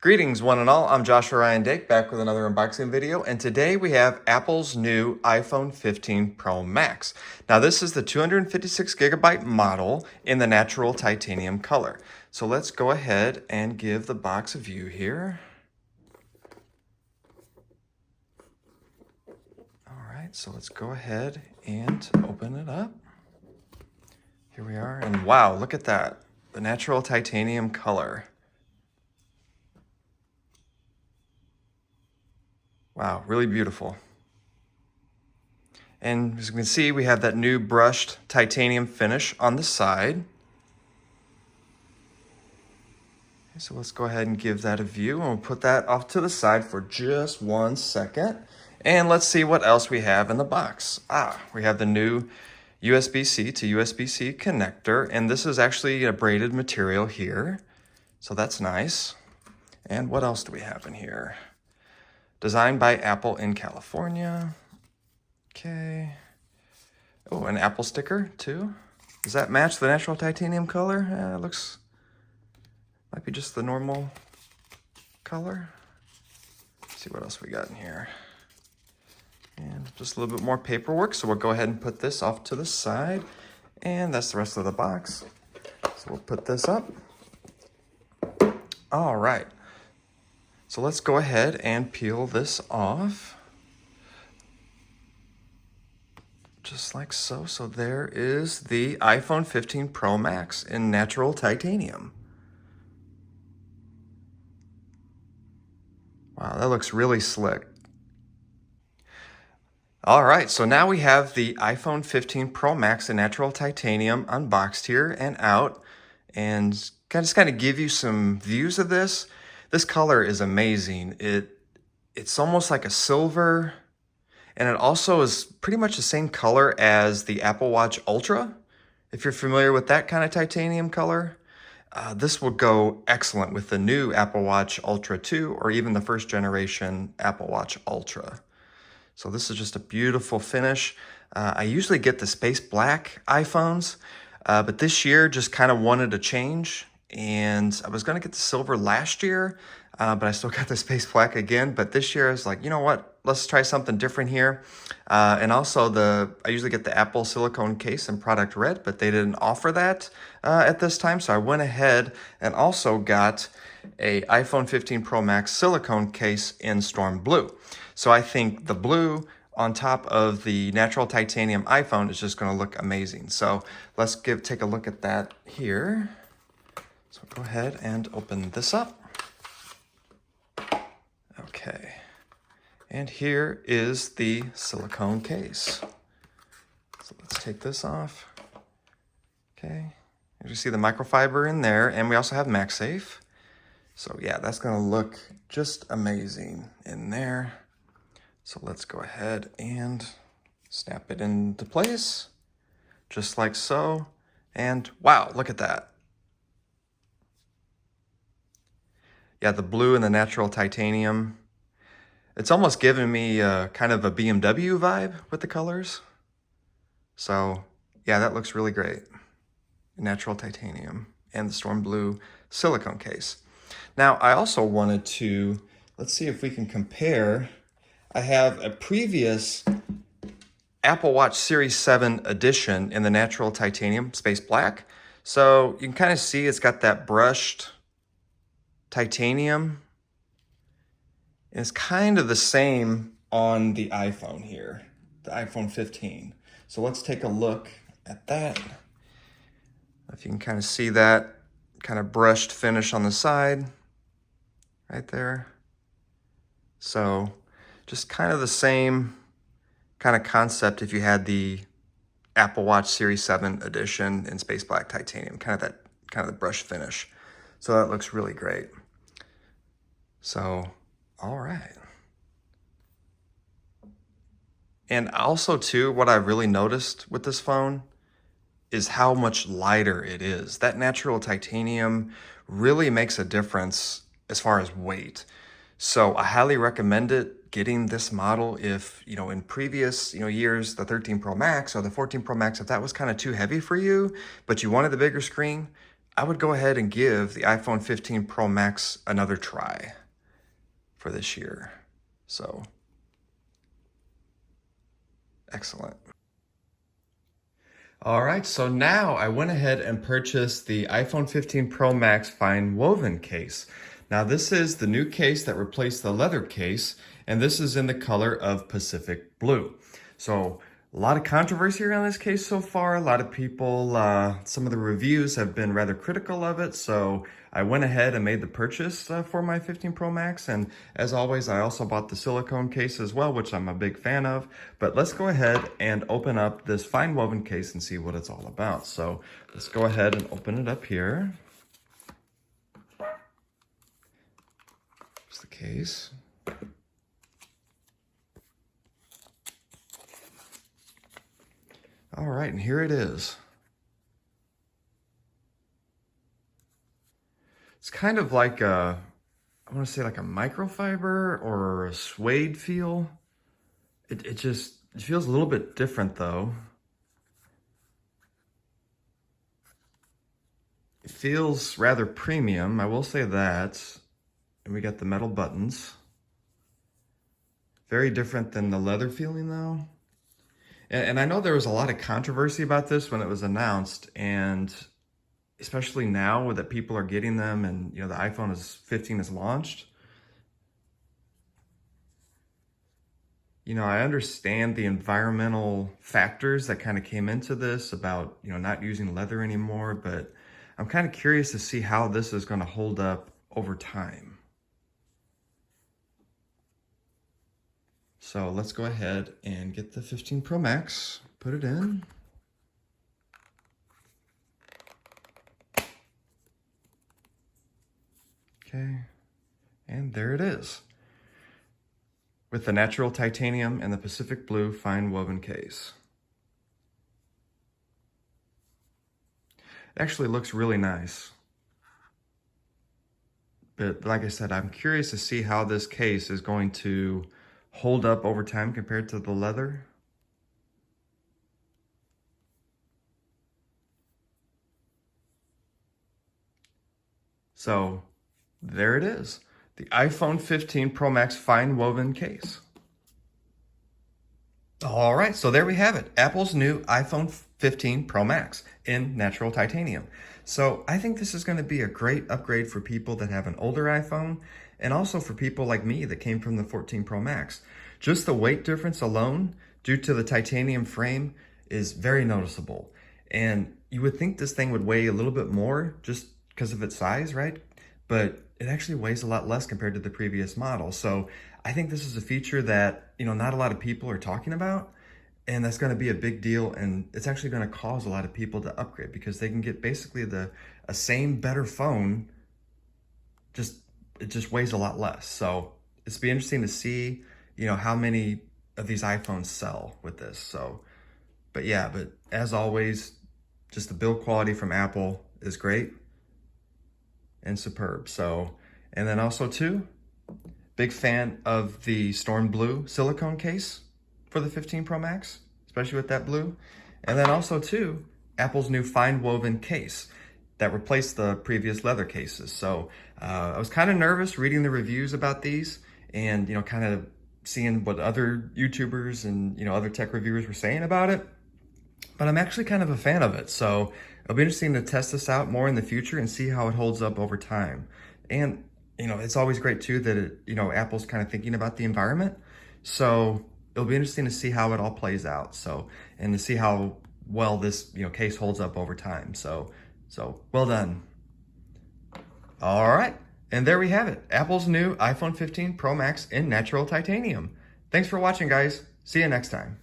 Greetings one and all, I'm Joshua Ryan Dake back with another unboxing video, and today we have Apple's new iPhone 15 Pro Max. Now this is the 256GB model in the natural titanium color. So let's go ahead and give the box a view here. Alright, so let's go ahead and open it up. Here we are, and wow, look at that, the natural titanium color. Wow, really beautiful. And as you can see, we have that new brushed titanium finish on the side. Okay, so let's go ahead and give that a view, and we'll put that off to the side for just 1 second. And let's see what else we have in the box. We have the new USB-C to USB-C connector, and this is actually a braided material here. So that's nice. And what else do we have in here? Designed by Apple in California. Okay. Oh, an Apple sticker too. Does that match the natural titanium color? It looks, might be just the normal color. Let's see what else we got in here. And just a little bit more paperwork. So we'll go ahead and put this off to the side. And that's the rest of the box. So we'll put this up. All right. So let's go ahead and peel this off. Just like so. So there is the iPhone 15 Pro Max in natural titanium. Wow, that looks really slick. All right, so now we have the iPhone 15 Pro Max in natural titanium unboxed here and out. And just kind of give you some views of this. This color is amazing. It's almost like a silver, and it also is pretty much the same color as the Apple Watch Ultra. If you're familiar with that kind of titanium color, this will go excellent with the new Apple Watch Ultra 2 or even the first generation Apple Watch Ultra. So this is just a beautiful finish. I usually get the space black iPhones, but this year just kind of wanted a change. And I was going to get the silver last year, but I still got the space black again. But this year I was like, you know what? Let's try something different here. And also I usually get the Apple Silicone case in product red, but they didn't offer that at this time. So I went ahead and also got a iPhone 15 Pro Max silicone case in storm blue. So I think the blue on top of the natural titanium iPhone is just going to look amazing. So let's take a look at that here. So go ahead and open this up. Okay. And here is the silicone case. So let's take this off. Okay. As you see the microfiber in there, and we also have MagSafe. So yeah, that's going to look just amazing in there. So let's go ahead and snap it into place, just like so. And wow, look at that. Yeah, the blue and the natural titanium. It's almost giving me kind of a BMW vibe with the colors. So yeah, that looks really great. Natural titanium and the storm blue silicone case. Now, I also wanted to, let's see if we can compare. I have a previous Apple Watch Series 7 edition in the natural titanium space black. So you can kind of see it's got that brushed titanium. And it's kind of the same on the iPhone here, the iPhone 15. So let's take a look at that. If you can kind of see that kind of brushed finish on the side right there. So just kind of the same kind of concept if you had the Apple Watch Series 7 edition in space black titanium, kind of the brush finish. So that looks really great. So, all right. And also too, what I really noticed with this phone is how much lighter it is. That natural titanium really makes a difference as far as weight. So I highly recommend it, getting this model if, in previous, years, the 13 Pro Max or the 14 Pro Max, if that was kind of too heavy for you, but you wanted the bigger screen, I would go ahead and give the iPhone 15 Pro Max another try for this year. So, excellent. All right, so now I went ahead and purchased the iPhone 15 Pro Max FineWoven case. Now this is the new case that replaced the leather case, and this is in the color of Pacific Blue. So a lot of controversy around this case so far. A lot of people, some of the reviews have been rather critical of it. So I went ahead and made the purchase for my 15 Pro Max. And as always, I also bought the silicone case as well, which I'm a big fan of. But let's go ahead and open up this FineWoven case and see what it's all about. So let's go ahead and open it up here. Here's the case. All right, and here it is. It's kind of like I want to say like a microfiber or a suede feel. It feels a little bit different though. It feels rather premium, I will say that. And we got the metal buttons. Very different than the leather feeling though. And I know there was a lot of controversy about this when it was announced, and especially now that people are getting them and the iPhone 15 is launched. I understand the environmental factors that kind of came into this about, not using leather anymore, but I'm kind of curious to see how this is going to hold up over time. So let's go ahead and get the 15 Pro Max, put it in. Okay, and there it is, with the natural titanium and the Pacific Blue FineWoven case. It actually looks really nice. But like I said, I'm curious to see how this case is going to hold up over time compared to the leather. So there it is, the iPhone 15 Pro Max FineWoven case. All right, so there we have it. Apple's new iPhone 15 Pro Max in natural titanium. So I think this is going to be a great upgrade for people that have an older iPhone, and also for people like me that came from the 14 Pro Max. Just the weight difference alone, due to the titanium frame, is very noticeable. And you would think this thing would weigh a little bit more just because of its size, right? But it actually weighs a lot less compared to the previous model. So I think this is a feature that, not a lot of people are talking about, and that's going to be a big deal, and it's actually going to cause a lot of people to upgrade because they can get basically a same better phone, it just weighs a lot less. So it's be interesting to see, how many of these iPhones sell with this. So, but as always, just the build quality from Apple is great and superb. So, and then also too, big fan of the Storm Blue silicone case for the 15 Pro Max, especially with that blue. And then also too, Apple's new FineWoven case that replaced the previous leather cases. So I was kind of nervous reading the reviews about these and, kind of seeing what other YouTubers and, other tech reviewers were saying about it. But I'm actually kind of a fan of it. So it'll be interesting to test this out more in the future and see how it holds up over time. And, it's always great too that Apple's kind of thinking about the environment. So it'll be interesting to see how it all plays out. So, and to see how well this, case holds up over time. So well done. All right. And there we have it. Apple's new iPhone 15 Pro Max in natural titanium. Thanks for watching, guys. See you next time.